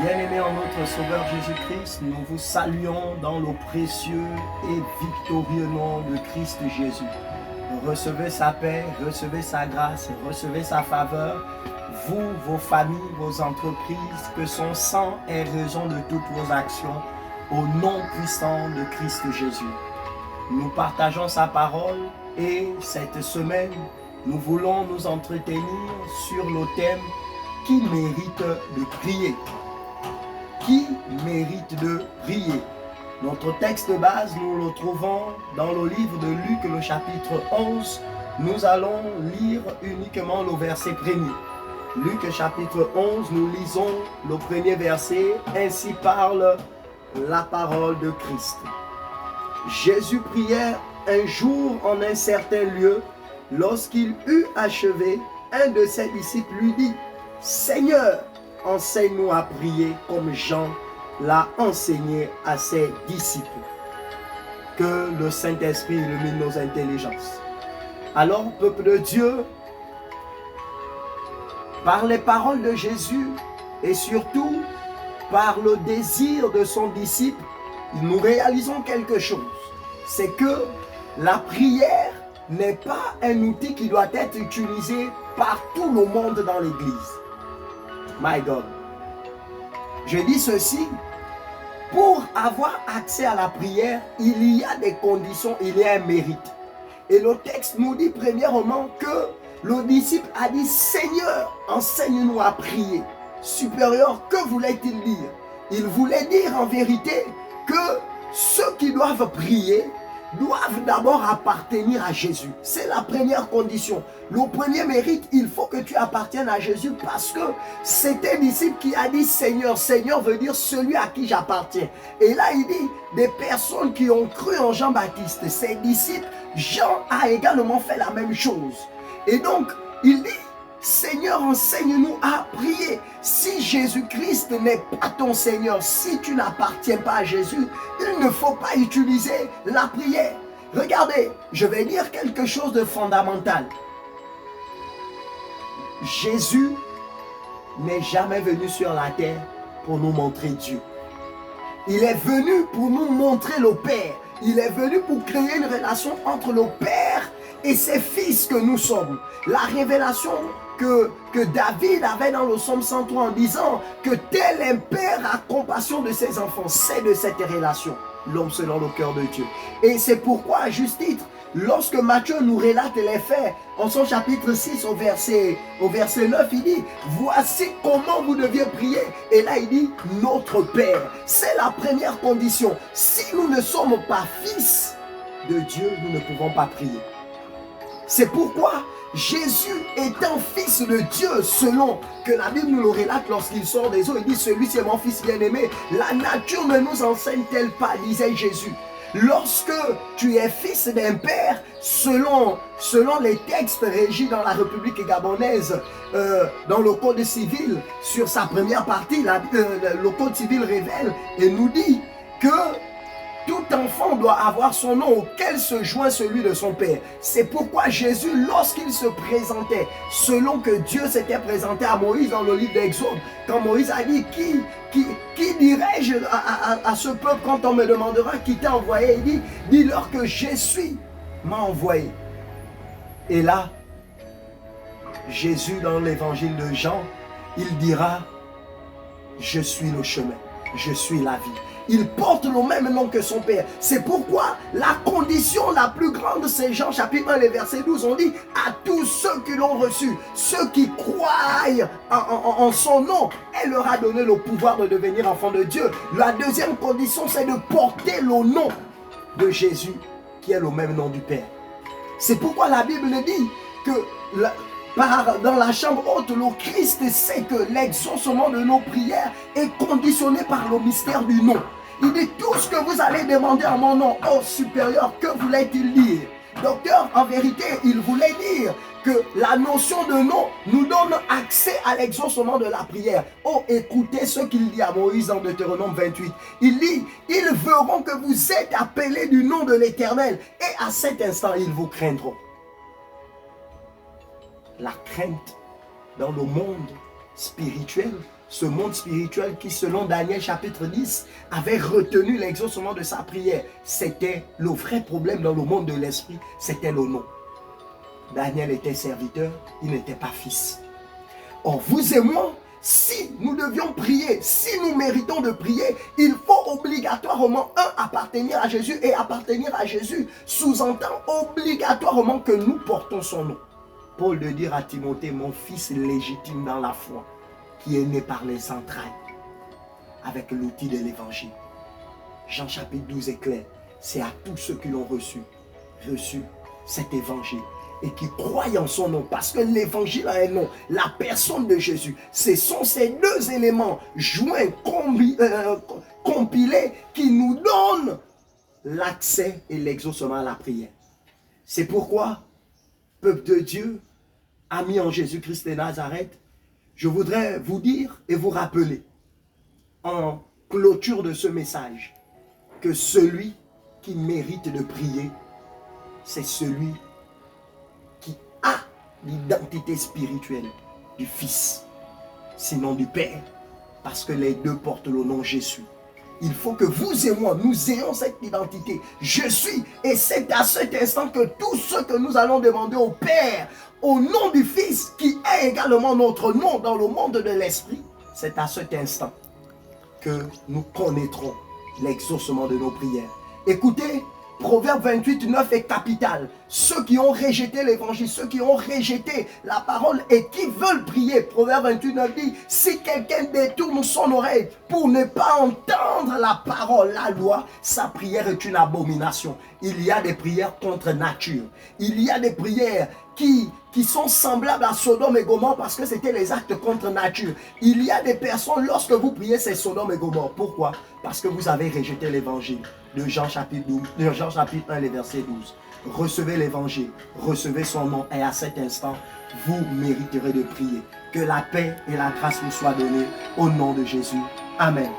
Bien-aimés en notre Sauveur Jésus-Christ, nous vous saluons dans le précieux et victorieux nom de Christ Jésus. Recevez sa paix, recevez sa grâce, recevez sa faveur, vous, vos familles, vos entreprises, que son sang ait raison de toutes vos actions, au nom puissant de Christ Jésus. Nous partageons sa parole et cette semaine, nous voulons nous entretenir sur le thème « Qui mérite de prier ?» Qui mérite de prier? Notre texte de base, nous le trouvons dans le livre de Luc, le chapitre 11. Nous allons lire uniquement le verset premier. Luc chapitre 11, nous lisons le premier verset. Ainsi parle la parole de Christ. Jésus priait un jour en un certain lieu. Lorsqu'il eut achevé, un de ses disciples lui dit « Seigneur, enseigne-nous à prier comme Jean l'a enseigné à ses disciples. » Que le Saint-Esprit illumine nos intelligences. Alors, peuple de Dieu, par les paroles de Jésus et surtout par le désir de son disciple, nous réalisons quelque chose. C'est que la prière n'est pas un outil qui doit être utilisé par tout le monde dans l'Église. My God. Je dis ceci, pour avoir accès à la prière, il y a des conditions, il y a un mérite. Et le texte nous dit premièrement que le disciple a dit « Seigneur, enseigne-nous à prier ». Supérieur, que voulait-il dire? Il voulait dire en vérité que ceux qui doivent prier doivent d'abord appartenir à Jésus. C'est la première condition. Le premier mérite, il faut que tu appartiennes à Jésus parce que c'est un disciple qui a dit Seigneur. Seigneur veut dire celui à qui j'appartiens. Et là, il dit des personnes qui ont cru en Jean-Baptiste, ses disciples, Jean a également fait la même chose. Et donc, il dit Seigneur, enseigne-nous à prier. Si Jésus-Christ n'est pas ton Seigneur, si tu n'appartiens pas à Jésus, il ne faut pas utiliser la prière. Regardez, je vais dire quelque chose de fondamental. Jésus n'est jamais venu sur la terre pour nous montrer Dieu. Il est venu pour nous montrer le Père. Il est venu pour créer une relation entre le Père et ses fils que nous sommes. La révélation que David avait dans le psaume 103 en disant que tel un père a compassion de ses enfants, c'est de cette relation, l'homme selon le cœur de Dieu. Et c'est pourquoi, à juste titre, lorsque Matthieu nous relate les faits, en son chapitre 6 au verset 9, il dit « Voici comment vous deviez prier ». Et là, il dit « Notre Père ». C'est la première condition. Si nous ne sommes pas fils de Dieu, nous ne pouvons pas prier. C'est pourquoi Jésus étant fils de Dieu, selon que la Bible nous le relate lorsqu'il sort des eaux, il dit « Celui-ci est mon fils bien-aimé ». La nature ne nous enseigne-t-elle pas, disait Jésus. Lorsque tu es fils d'un père, selon les textes régis dans la République gabonaise, dans le Code civil, sur sa première partie, le Code civil révèle et nous dit que tout enfant doit avoir son nom auquel se joint celui de son père. C'est pourquoi Jésus, lorsqu'il se présentait, selon que Dieu s'était présenté à Moïse dans le livre d'Exode, quand Moïse a dit « Qui dirais-je à ce peuple quand on me demandera qui t'a envoyé ?» Il dit « Dis-leur que Jésus m'a envoyé. » Et là, Jésus dans l'évangile de Jean, il dira « Je suis le chemin, je suis la vie. » Il porte le même nom que son Père. C'est pourquoi la condition la plus grande, c'est Jean chapitre 1, les versets 12, on dit à tous ceux qui l'ont reçu, ceux qui croient en son nom, elle leur a donné le pouvoir de devenir enfants de Dieu. La deuxième condition, c'est de porter le nom de Jésus, qui est le même nom du Père. C'est pourquoi la Bible dit que dans la chambre haute, le Christ sait que l'exaucement de nos prières est conditionné par le mystère du nom. Il dit tout ce que vous allez demander en mon nom, ô supérieur, que voulait-il dire? Docteur, en vérité, il voulait dire que la notion de nom nous donne accès à l'exaucement de la prière. Oh, écoutez ce qu'il dit à Moïse dans Deutéronome 28. Il dit, ils verront que vous êtes appelés du nom de l'Éternel et à cet instant, ils vous craindront. La crainte dans le monde spirituel ce monde spirituel qui, selon Daniel chapitre 10, avait retenu l'exaucement de sa prière. C'était le vrai problème dans le monde de l'esprit, c'était le nom. Daniel était serviteur, il n'était pas fils. Or, vous et moi, si nous devions prier, si nous méritons de prier, il faut obligatoirement, appartenir à Jésus. Et appartenir à Jésus sous-entend obligatoirement que nous portons son nom. Paul de dire à Timothée, mon fils légitime dans la foi, qui est né par les entrailles, avec l'outil de l'évangile. Jean chapitre 12 est clair, c'est à tous ceux qui l'ont reçu cet évangile et qui croient en son nom, parce que l'évangile a un nom, la personne de Jésus. Ce sont ces deux éléments joints, compilés, qui nous donnent l'accès et l'exaucement à la prière. C'est pourquoi, peuple de Dieu, amis en Jésus-Christ de Nazareth, je voudrais vous dire et vous rappeler, en clôture de ce message, que celui qui mérite de prier, c'est celui qui a l'identité spirituelle du Fils, sinon du Père, parce que les deux portent le nom Jésus. Il faut que vous et moi, nous ayons cette identité. Je suis, et c'est à cet instant que tout ce que nous allons demander au Père, au nom du Fils, qui est également notre nom dans le monde de l'Esprit, c'est à cet instant que nous connaîtrons l'exaucement de nos prières. Écoutez, Proverbe 28, 9 est capital. Ceux qui ont rejeté l'évangile, ceux qui ont rejeté la parole et qui veulent prier, Proverbe 28, 9 dit, si quelqu'un détourne son oreille pour ne pas entendre la parole, la loi, sa prière est une abomination. Il y a des prières contre nature. Il y a des prières qui sont semblables à Sodome et Gomorrhe parce que c'était les actes contre nature. Il y a des personnes, lorsque vous priez, c'est Sodome et Gomorrhe. Pourquoi? Parce que vous avez rejeté l'évangile de Jean chapitre 1, les versets 12. Recevez l'évangile, recevez son nom et à cet instant, vous mériterez de prier. Que la paix et la grâce vous soient données au nom de Jésus. Amen.